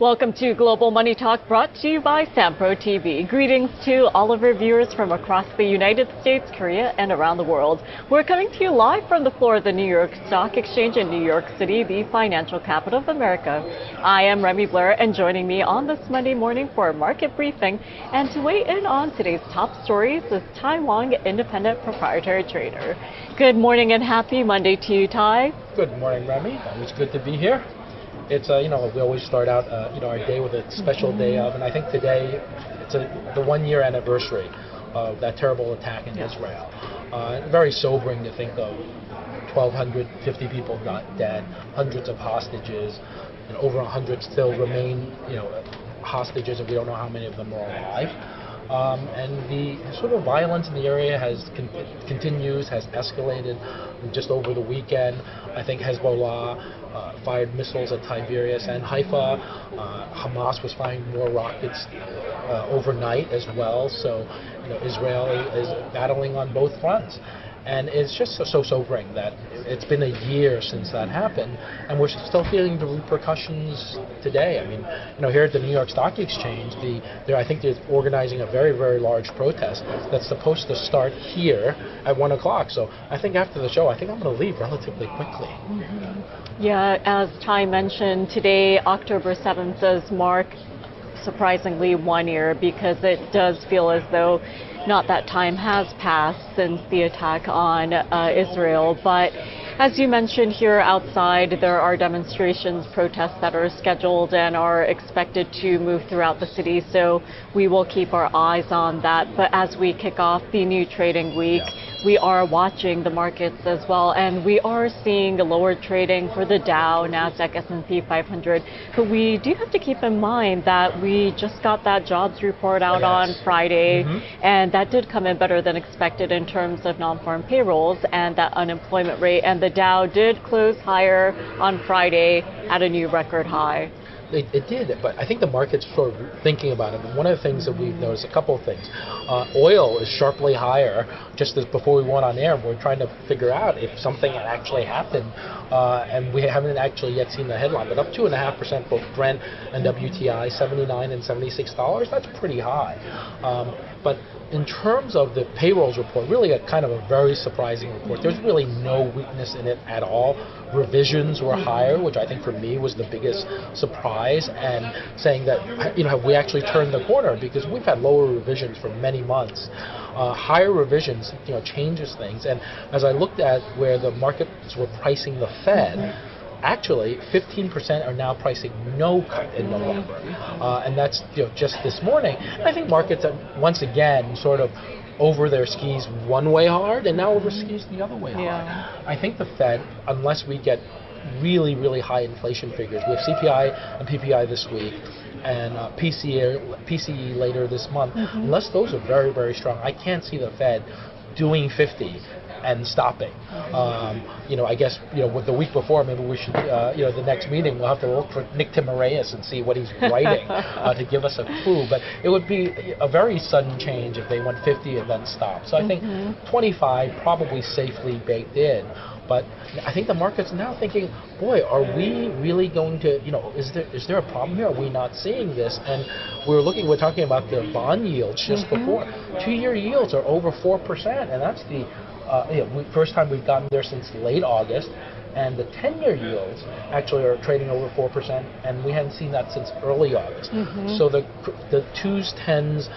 Welcome to Global Money Talk, brought to you by SamProTV. Greetings to all of our viewers from across the United States, Korea, and around the world. We're coming to you live from the floor of the New York Stock Exchange in New York City, the financial capital of America. I am Remy Blair, and joining me on this Monday morning for a market briefing and to weigh in on today's top stories is Tai Wong, independent proprietary trader. Good morning and happy Monday to you, Tai. Good morning, Remy. Always good to be here. It's we always start out our day with a special day of, and I think today it's the 1 year anniversary of that terrible attack in Israel. Very sobering to think of 1,250 people dead, hundreds of hostages, and over 100 still remain hostages, and we don't know how many of them are alive. And the sort of violence in the area continues, has escalated. Just over the weekend, I think Hezbollah fired missiles at Tiberias and Haifa. Hamas was firing more rockets overnight as well. So Israel is battling on both fronts. And it's just so sobering that it's been a year since that happened, and we're still feeling the repercussions today. I mean, here at the New York Stock Exchange, I think they're organizing a very, very large protest that's supposed to start here at 1 o'clock. So I think after the show, I think I'm going to leave relatively quickly. Mm-hmm. Yeah, as Tai mentioned, today, October 7th, does mark, surprisingly, 1 year, because it does feel as though not that time has passed since the attack on Israel. But as you mentioned, here outside, there are demonstrations, protests that are scheduled and are expected to move throughout the city. So we will keep our eyes on that. But as we kick off the new trading week, we are watching the markets as well, and we are seeing lower trading for the Dow, Nasdaq, S&P 500. But we do have to keep in mind that we just got that jobs report out on Friday, and that did come in better than expected in terms of non-farm payrolls and that unemployment rate. And the Dow did close higher on Friday at a new record high. It did, but I think the market's sort of thinking about it. And one of the things that we've noticed, a couple of things. Oil is sharply higher. Just as before we went on air, we're trying to figure out if something had actually happened, and we haven't actually yet seen the headline. But up 2.5%, both Brent and WTI, $79 and $76. That's pretty high. But in terms of the payrolls report, really a kind of a very surprising report. There's really no weakness in it at all. Revisions were higher, which I think for me was the biggest surprise, and saying that, have we actually turned the corner? Because we've had lower revisions for many months. Higher revisions, changes things. And as I looked at where the markets were pricing the Fed, actually, 15% are now pricing no cut in November, and that's just this morning. And I think markets are once again sort of over their skis one way hard, and now over skis the other way hard. I think the Fed, unless we get really, really high inflation figures, we have CPI and PPI this week, and PCE later this month. Unless those are very, very strong, I can't see the Fed doing 50 and stopping. I guess with the week before, maybe we should the next meeting we'll have to look for Nick Timiraeus and see what he's writing to give us a clue. But it would be a very sudden change if they went 50 and then stopped. So I think 25 probably safely baked in. But I think the market's now thinking, boy, are we really going to, is there a problem here? Are we not seeing this? And we're talking about the bond yields just before. 2-year yields are over 4%, and that's the first time we've gotten there since late August. And the 10-year yields actually are trading over 4%, and we hadn't seen that since early August. So the 2s, 10s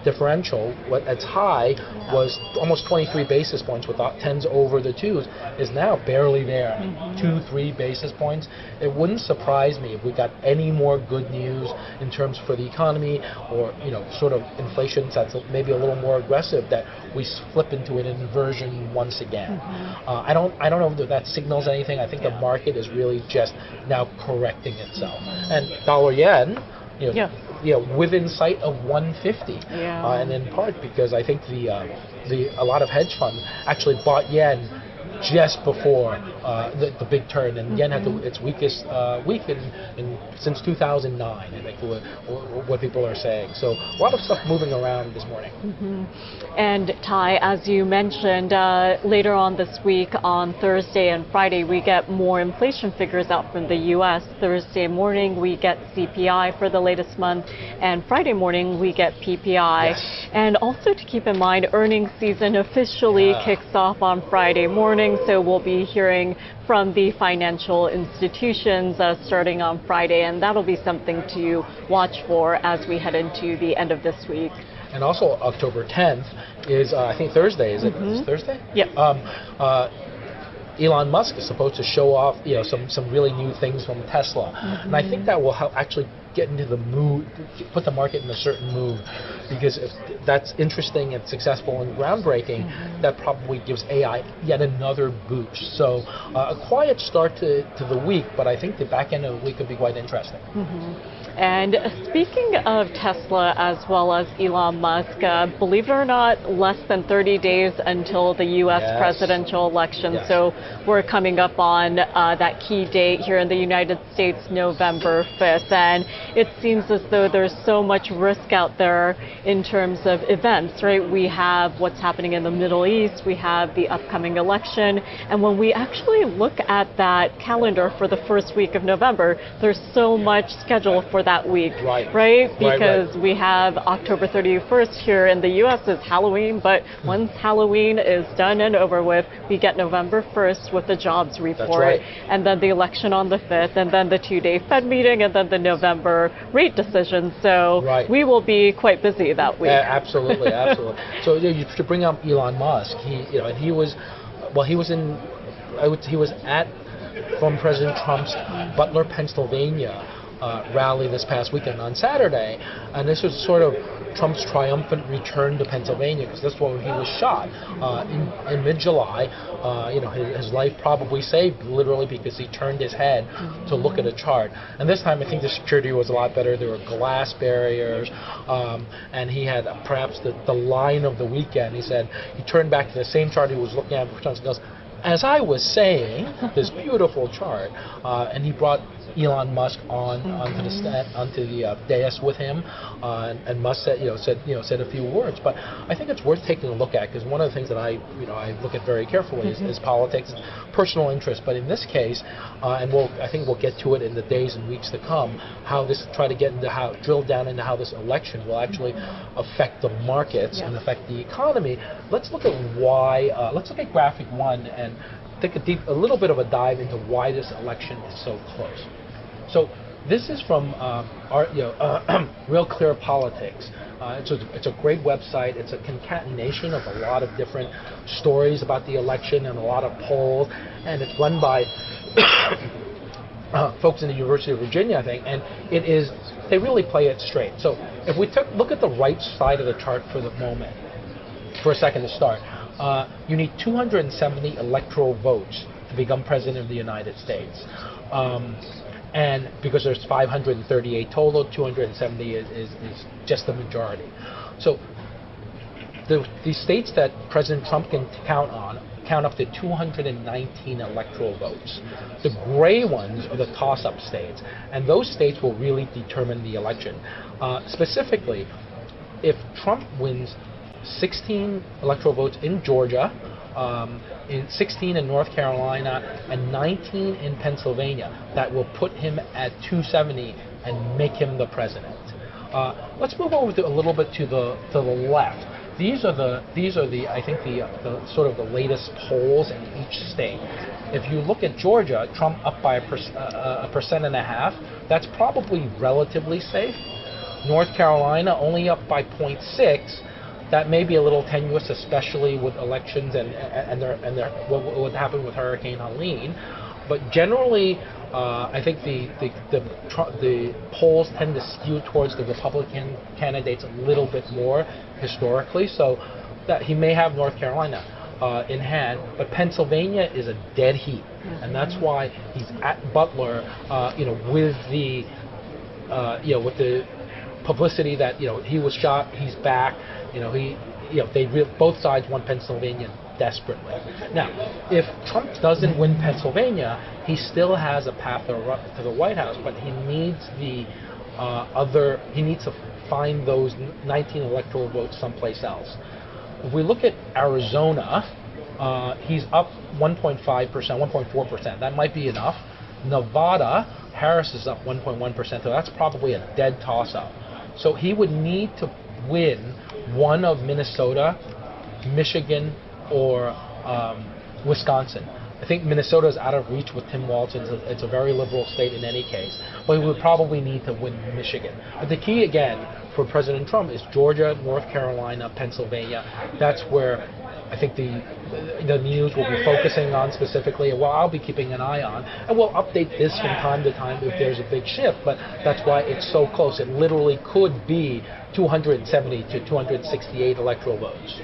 differential, at its high, was almost 23 basis points with 10s over the 2s, is now barely there, 2-3 basis points. It wouldn't surprise me if we got any more good news in terms for the economy, or sort of inflation that's maybe a little more aggressive, that we flip into an inversion once again. I don't know if that signals anything. I think the market is really just now correcting itself. And dollar yen, within sight of 150, and in part because I think a lot of hedge funds actually bought yen just before the big turn, and yen had its weakest week since 2009, I think, what people are saying. So a lot of stuff moving around this morning. And Tai, as you mentioned, later on this week, on Thursday and Friday, we get more inflation figures out from the U.S. Thursday morning, we get CPI for the latest month, and Friday morning, we get PPI. Yes. And also to keep in mind, earnings season officially kicks off on Friday morning, so we'll be hearing from the financial institutions starting on Friday, and that'll be something to watch for as we head into the end of this week. And also October 10th is, I think, Thursday. Is it Thursday? Yep. Elon Musk is supposed to show off, some really new things from Tesla, and I think that will help actually get into the mood, put the market in a certain mood, because if that's interesting and successful and groundbreaking, that probably gives AI yet another boost. So a quiet start to the week, but I think the back end of the week could be quite interesting. And speaking of Tesla as well as Elon Musk, believe it or not, less than 30 days until the U.S. presidential election. So we're coming up on that key date here in the United States, November 5th. And it seems as though there's so much risk out there in terms of events, right? We have what's happening in the Middle East. We have the upcoming election. And when we actually look at that calendar for the first week of November, there's so much scheduled for that week, right? Because we have October 31st here in the U.S. is Halloween, but once Halloween is done and over with, we get November 1st with the jobs report, and then the election on the 5th, and then the two-day Fed meeting, and then the November rate decision. So we will be quite busy that week. Absolutely, absolutely. So to bring up Elon Musk, he was at from President Trump's Butler, Pennsylvania rally this past weekend on Saturday, and this was sort of Trump's triumphant return to Pennsylvania, because that's where he was shot in mid-July. His life probably saved, literally, because he turned his head to look at a chart. And this time, I think the security was a lot better. There were glass barriers, and he had perhaps the line of the weekend. He said he turned back to the same chart he was looking at before and goes, "As I was saying," this beautiful chart, and he brought Elon Musk onto the dais with him, and Musk said a few words. But I think it's worth taking a look at, because one of the things that I look at very carefully is politics, personal interest. But in this case, and I think we'll get to it in the days and weeks to come, drill down into how this election will actually affect the markets and affect the economy. Let's look at why. Let's look at graphic 1 and take a little bit of a dive into why this election is so close. So this is from Real Clear Politics. It's a great website. It's a concatenation of a lot of different stories about the election and a lot of polls, and it's run by folks in the University of Virginia, I think, and they really play it straight. So if we look at the right side of the chart for the moment, for a second to start, you need 270 electoral votes to become president of the United States. And because there's 538 total, 270 is just the majority. So the states that President Trump can count up to 219 electoral votes. The gray ones are the toss-up states, and those states will really determine the election. Specifically, if Trump wins 16 electoral votes in Georgia, in 16 in North Carolina, and 19 in Pennsylvania, that will put him at 270 and make him the president. Let's move over a little bit to the left. These are the I think the sort of the latest polls in each state. If you look at Georgia, Trump up by 1.5%. That's probably relatively safe. North Carolina only up by 0.6. That may be a little tenuous, especially with elections and what happened with Hurricane Helene. But generally, I think the polls tend to skew towards the Republican candidates a little bit more historically. So that he may have North Carolina in hand, but Pennsylvania is a dead heat, and that's why he's at Butler. With the with the publicity that he was shot, he's back. Both sides want Pennsylvania desperately. Now, if Trump doesn't win Pennsylvania, he still has a path to the White House, but he needs he needs to find those 19 electoral votes someplace else. If we look at Arizona, he's up 1.5%, 1.4%. That might be enough. Nevada, Harris is up 1.1%, so that's probably a dead toss-up. So he would need to win one of Minnesota, Michigan, or Wisconsin. I think Minnesota is out of reach with Tim Walz. It's a very liberal state in any case. But he would probably need to win Michigan. But the key, again, for President Trump is Georgia, North Carolina, Pennsylvania. That's where I think the news will be focusing on specifically. Well, I'll be keeping an eye on. And we'll update this from time to time if there's a big shift. But that's why it's so close. It literally could be 270 to 268 electoral votes.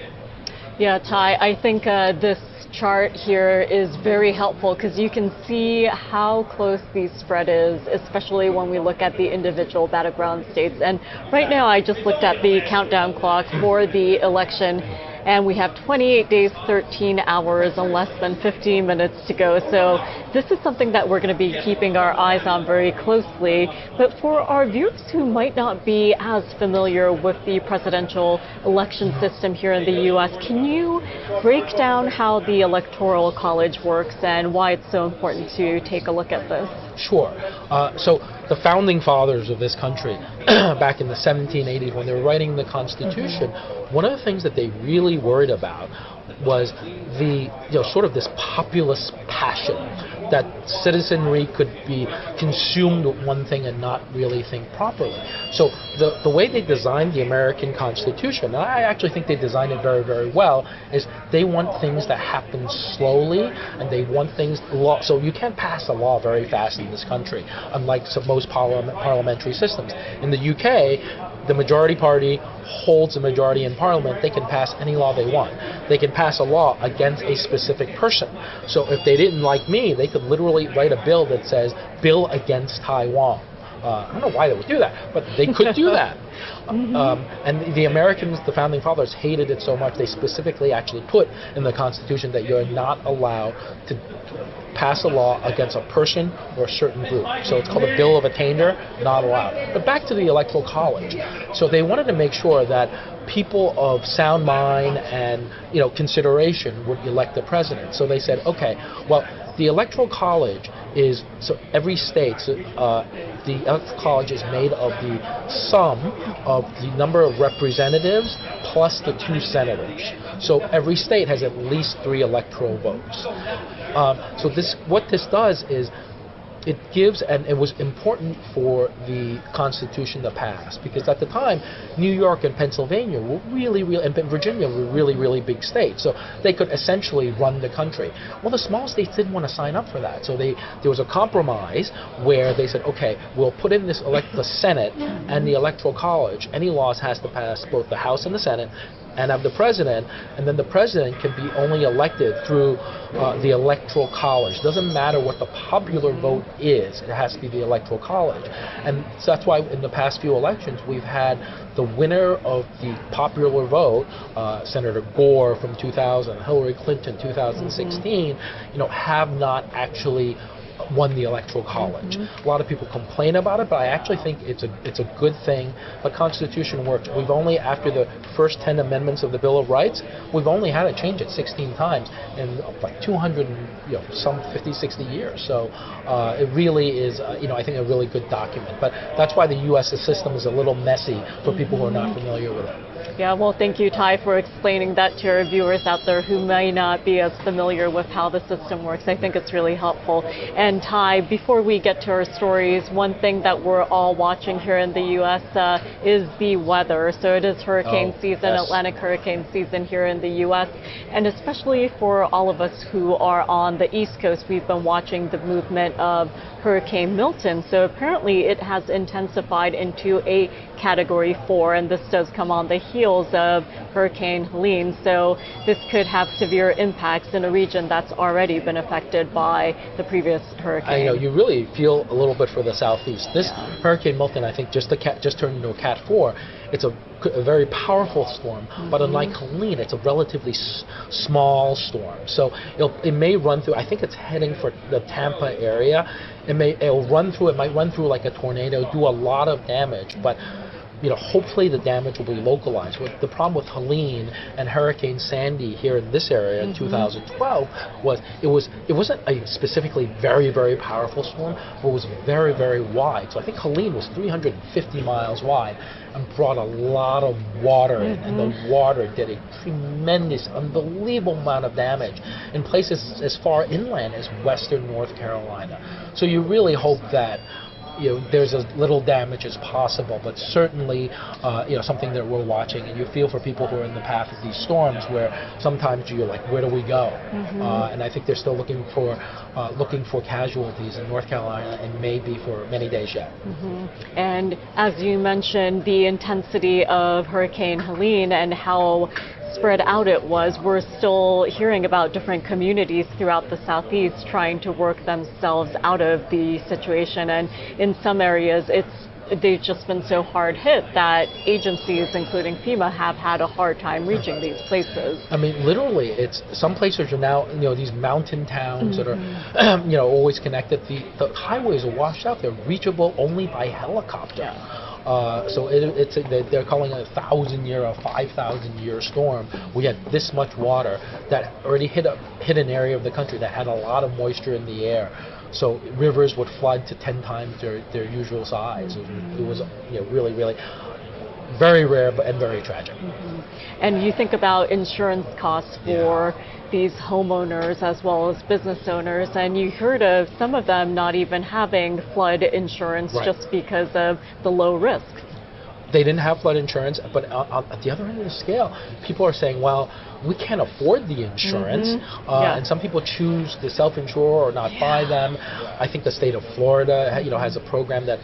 Yeah, Tai, I think this chart here is very helpful because you can see how close the spread is, especially when we look at the individual battleground states. And right now I just looked at the countdown clock for the election, and we have 28 days, 13 hours, and less than 15 minutes to go. So this is something that we're going to be keeping our eyes on very closely. But for our viewers who might not be as familiar with the presidential election system here in the U.S., can you break down how the Electoral College works and why it's so important to take a look at this? Sure. So the founding fathers of this country, back in the 1780s, when they were writing the Constitution, one of the things that they really worried about was the sort of this populist passion that citizenry could be consumed with one thing and not really think properly. So the way they designed the American Constitution, and I actually think they designed it very, very well, is they want things to happen slowly, and they want things so you can't pass a law very fast in this country, unlike most parliamentary systems. In the UK, the majority party holds a majority in Parliament. They can pass any law they want. They can pass a law against a specific person. So if they didn't like me, they could literally write a bill that says, bill against Tai Wong. I don't know why they would do that, but they could do that. And the Americans, the founding fathers, hated it so much they specifically actually put in the Constitution that you're not allowed to pass a law against a person or a certain group. So it's called a Bill of Attainder, not allowed. But back to the Electoral College. So they wanted to make sure that people of sound mind and consideration would elect the president. So they said, okay, well, the Electoral College is, so every state, the Electoral College is made of the sum of the number of representatives plus the 2 senators. So every state has at least 3 electoral votes. So what this does is it gives, and it was important for the Constitution to pass, because at the time, New York and Pennsylvania were really, and Virginia were really, really big states. So they could essentially run the country. Well, the small states didn't want to sign up for that. So there was a compromise where they said, okay, we'll put in the Senate and the Electoral College. Any laws has to pass both the House and the Senate, and have the president, and then the president can be only elected through the Electoral College. It doesn't matter what the popular vote is, it has to be the Electoral College. And so that's why in the past few elections we've had the winner of the popular vote, Senator Gore from 2000, Hillary Clinton 2016, have not actually won the Electoral College. A lot of people complain about it, but I actually think it's a good thing. The Constitution works. We've only, after the first 10 amendments of the Bill of Rights, we've only had to change it 16 times in like 200, some 50, 60 years. So it really is, I think a really good document. But that's why the U.S. system is a little messy for people who are not familiar with it. Yeah, well, thank you, Tai, for explaining that to our viewers out there who may not be as familiar with how the system works. I think it's really helpful. And Tai, before we get to our stories, one thing that we're all watching here in the U.S. Is the weather. So it is hurricane season, yes. Atlantic hurricane season here in the U.S. And especially for all of us who are on the East Coast, we've been watching the movement of Hurricane Milton. So apparently it has intensified into a Category 4, and this does come on the heels of Hurricane Helene. So this could have severe impacts in a region that's already been affected by the previous hurricane. hurricane. I know, you really feel a little bit for the southeast. This Hurricane Milton, I think, just turned into a Cat 4. It's a very powerful storm, but unlike Helene, it's a relatively small storm. So it may run through, I think it's heading for the Tampa area. It might run through like a tornado, do a lot of damage, but hopefully the damage will be localized. The problem with Helene and Hurricane Sandy here in this area in 2012 was it wasn't a specifically very, very powerful storm, but it was very, very wide. So I think Helene was 350 miles wide and brought a lot of water in, and the water did a tremendous, unbelievable amount of damage in places as far inland as western North Carolina. So you really hope that there's as little damage as possible, but certainly, something that we're watching, and you feel for people who are in the path of these storms, where sometimes you're like, where do we go? And I think they're still looking for casualties in North Carolina, and maybe for many days yet. And as you mentioned, the intensity of Hurricane Helene and how spread out it was, we're still hearing about different communities throughout the southeast trying to work themselves out of the situation, and in some areas they've just been so hard hit that agencies, including FEMA, have had a hard time reaching these places. I mean, literally, some places are now, these mountain towns that are, always connected. The highways are washed out. They're reachable only by helicopter. So they're calling it a 1,000-year or 5,000-year storm. We had this much water that already hit an area of the country that had a lot of moisture in the air. So rivers would flood to 10 times their usual size. It was really, really very rare and very tragic. And you think about insurance costs for these homeowners as well as business owners, and you heard of some of them not even having flood insurance just because of the low risk. They didn't have flood insurance, but at the other end of the scale, people are saying, well, we can't afford the insurance, and some people choose to self-insure or not buy them. I think the state of Florida, has a program that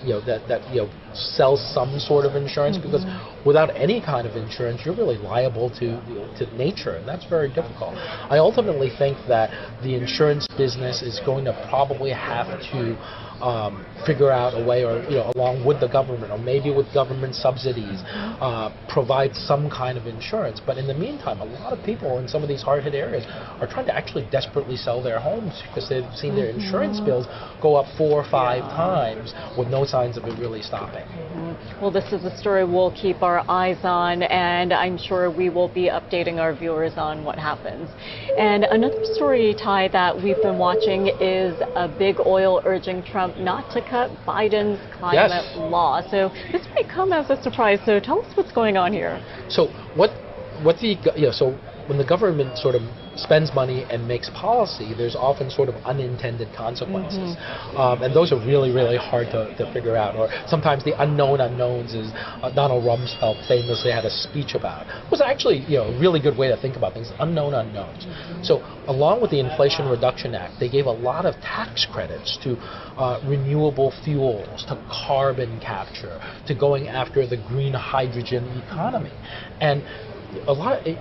sells some sort of insurance, because without any kind of insurance, you're really liable to nature, and that's very difficult. I ultimately think that the insurance business is going to probably have to figure out a way, or along with the government, or maybe with government subsidies, provide some kind of insurance. But in the meantime, a lot of people in some of these hard-hit areas are trying to actually desperately sell their homes because they've seen their insurance bills go up 4 or 5 times with no signs of it really stopping. Well, this is a story we'll keep our eyes on, and I'm sure we will be updating our viewers on what happens. And another story, Tai, that we've been watching is a big oil urging Trump not to cut Biden's climate law. So this might come as a surprise. So tell us what's going on here. So so when the government sort of spends money and makes policy, there's often sort of unintended consequences. And those are really, really hard to figure out. Or sometimes the unknown unknowns, is Donald Rumsfeld famously had a speech about. It was actually a really good way to think about things, unknown unknowns. So along with the Inflation Reduction Act, they gave a lot of tax credits to renewable fuels, to carbon capture, to going after the green hydrogen economy. And a lot of,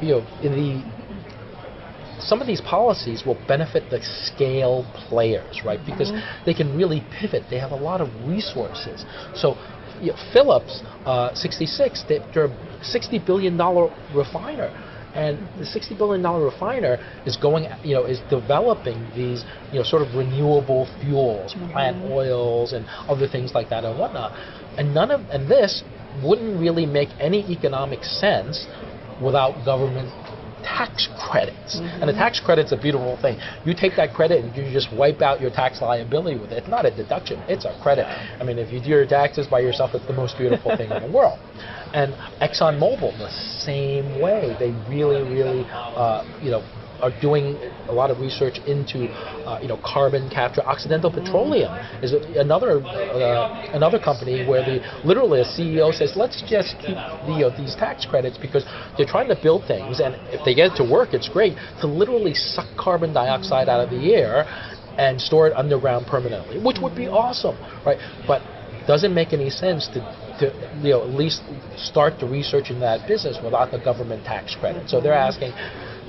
some of these policies will benefit the scale players, right? Because they can really pivot. They have a lot of resources. So Phillips, 66, they're a $60 billion refiner. And the $60 billion refiner is is developing these, sort of renewable fuels, plant oils, and other things like that and whatnot. And this wouldn't really make any economic sense without government tax credits. And the tax credit's a beautiful thing. You take that credit and you just wipe out your tax liability with it. It's not a deduction, it's a credit. I mean, if you do your taxes by yourself, it's the most beautiful thing in the world. And ExxonMobil, the same way. They really, really, are doing a lot of research into, carbon capture. Occidental Petroleum is another company where literally a CEO says, let's just keep these tax credits because they're trying to build things, and if they get it to work, it's great, to literally suck carbon dioxide out of the air and store it underground permanently, which would be awesome, right? But doesn't make any sense to at least start the research in that business without the government tax credit. So they're asking,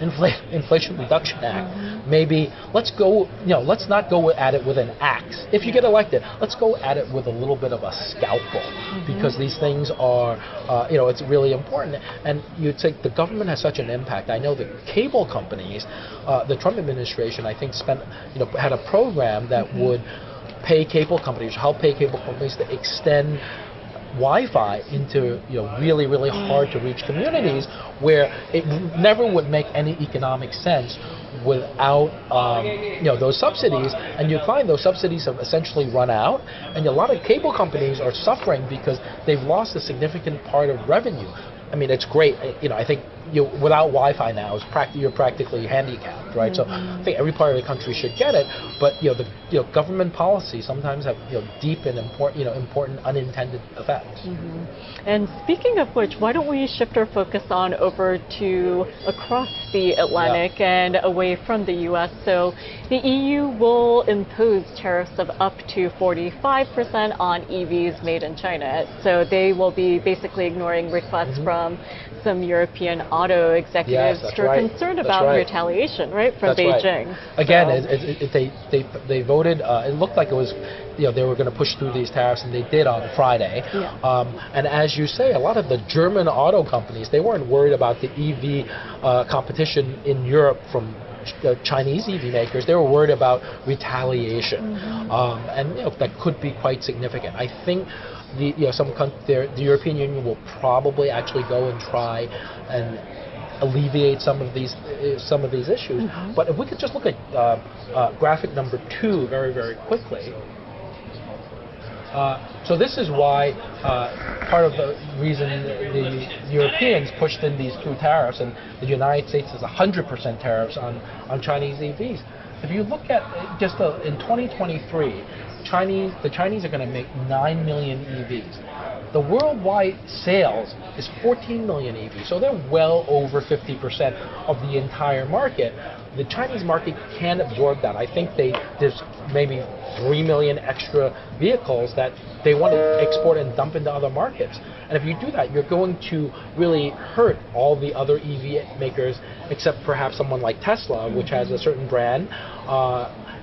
Inflation Reduction Act. Maybe let's not go at it with an axe. If you get elected, let's go at it with a little bit of a scalpel, because these things are, it's really important. And you'd say the government has such an impact. I know the cable companies, the Trump administration, I think had a program that would help pay cable companies to extend Wi-Fi into really, really hard to reach communities where it never would make any economic sense without those subsidies. And you find those subsidies have essentially run out, and a lot of cable companies are suffering because they've lost a significant part of revenue. I mean, it's great. I think without Wi-Fi now, you're practically handicapped, right? So I think every part of the country should get it. But the government policies sometimes have deep and important unintended effects. And speaking of which, why don't we shift our focus on over to across the Atlantic and away from the U.S. So the EU will impose tariffs of up to 45% on EVs made in China. So they will be basically ignoring requests from some European auto executives who are concerned about retaliation, right, from Beijing. Right. Again, they voted. It looked like it was, they were going to push through these tariffs, and they did on Friday. And as you say, a lot of the German auto companies, they weren't worried about the EV competition in Europe from Chinese EV makers. They were worried about retaliation, and that could be quite significant. I think the European Union will probably actually go and try and alleviate some of these issues. But if we could just look at graphic number 2 very, very quickly. So this is why part of the reason the Europeans pushed in these 2 tariffs, and the United States has 100% tariffs on Chinese EVs. If you look at just in 2023, the Chinese are going to make 9 million EVs. The worldwide sales is 14 million EVs, so they're well over 50% of the entire market. The Chinese market can absorb that. I think there's maybe 3 million extra vehicles that they want to export and dump into other markets. And if you do that, you're going to really hurt all the other EV makers, except perhaps someone like Tesla, which has a certain brand.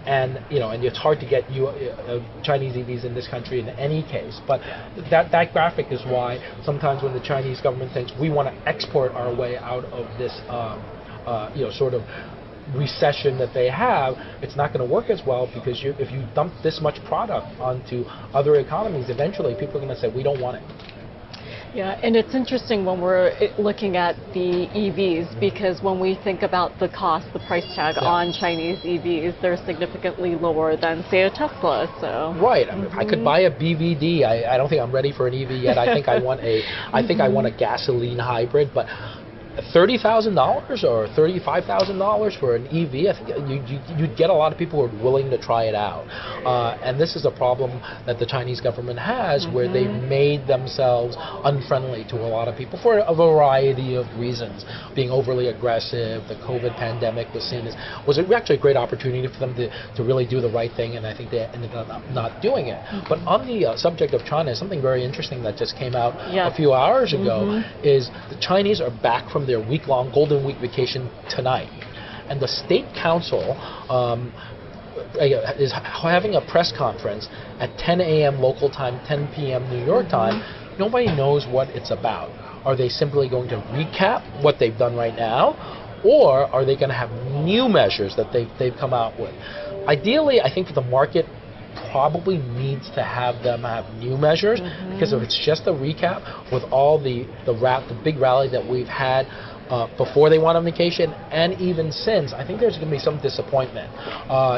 And it's hard to get Chinese EVs in this country in any case. But that graphic is why sometimes when the Chinese government thinks we want to export our way out of this, sort of recession that they have, it's not going to work as well, because if you dump this much product onto other economies, eventually people are going to say we don't want it. Yeah, and it's interesting when we're looking at the EVs, because when we think about the cost, the price tag on Chinese EVs, they're significantly lower than, say, a Tesla. So right, I mean, I could buy a BVD. I don't think I'm ready for an EV yet. I think I want a gasoline hybrid, but $30,000 or $35,000 for an EV, I think you'd get a lot of people who are willing to try it out. And this is a problem that the Chinese government has, where they've made themselves unfriendly to a lot of people for a variety of reasons. Being overly aggressive, the COVID pandemic was actually a great opportunity for them to really do the right thing, and I think they ended up not doing it. But on the subject of China, something very interesting that just came out a few hours ago is the Chinese are back from their week-long Golden Week vacation tonight, and the State Council is having a press conference at 10 a.m. local time, 10 p.m. New York time. Nobody knows what it's about. Are they simply going to recap what they've done right now, or are they going to have new measures that they've come out with? Ideally, I think the market probably needs to have them have new measures, because if it's just a recap with all the big rally that we've had before they went on vacation and even since, I think there's going to be some disappointment,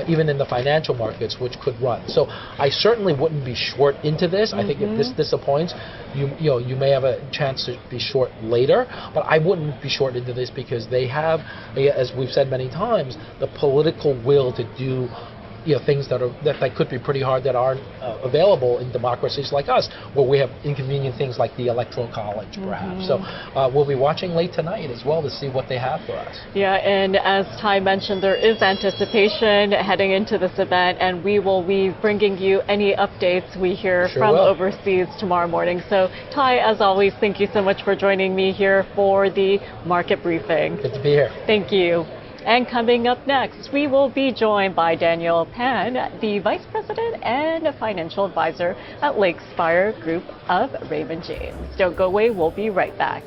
even in the financial markets, which could run. So I certainly wouldn't be short into this. I think if this disappoints, you may have a chance to be short later, but I wouldn't be short into this, because they have, as we've said many times, the political will to do things that could be pretty hard that aren't available in democracies like us, where we have inconvenient things like the Electoral College, perhaps. So we'll be watching late tonight as well to see what they have for us. Yeah, and as Tai mentioned, there is anticipation heading into this event, and we will be bringing you any updates we hear from overseas tomorrow morning. So, Tai, as always, thank you so much for joining me here for the market briefing. Good to be here. Thank you. And coming up next, we will be joined by Daniel Pan, the Vice President and Financial Advisor at Lakespire Group of Raymond James. Don't go away, we'll be right back.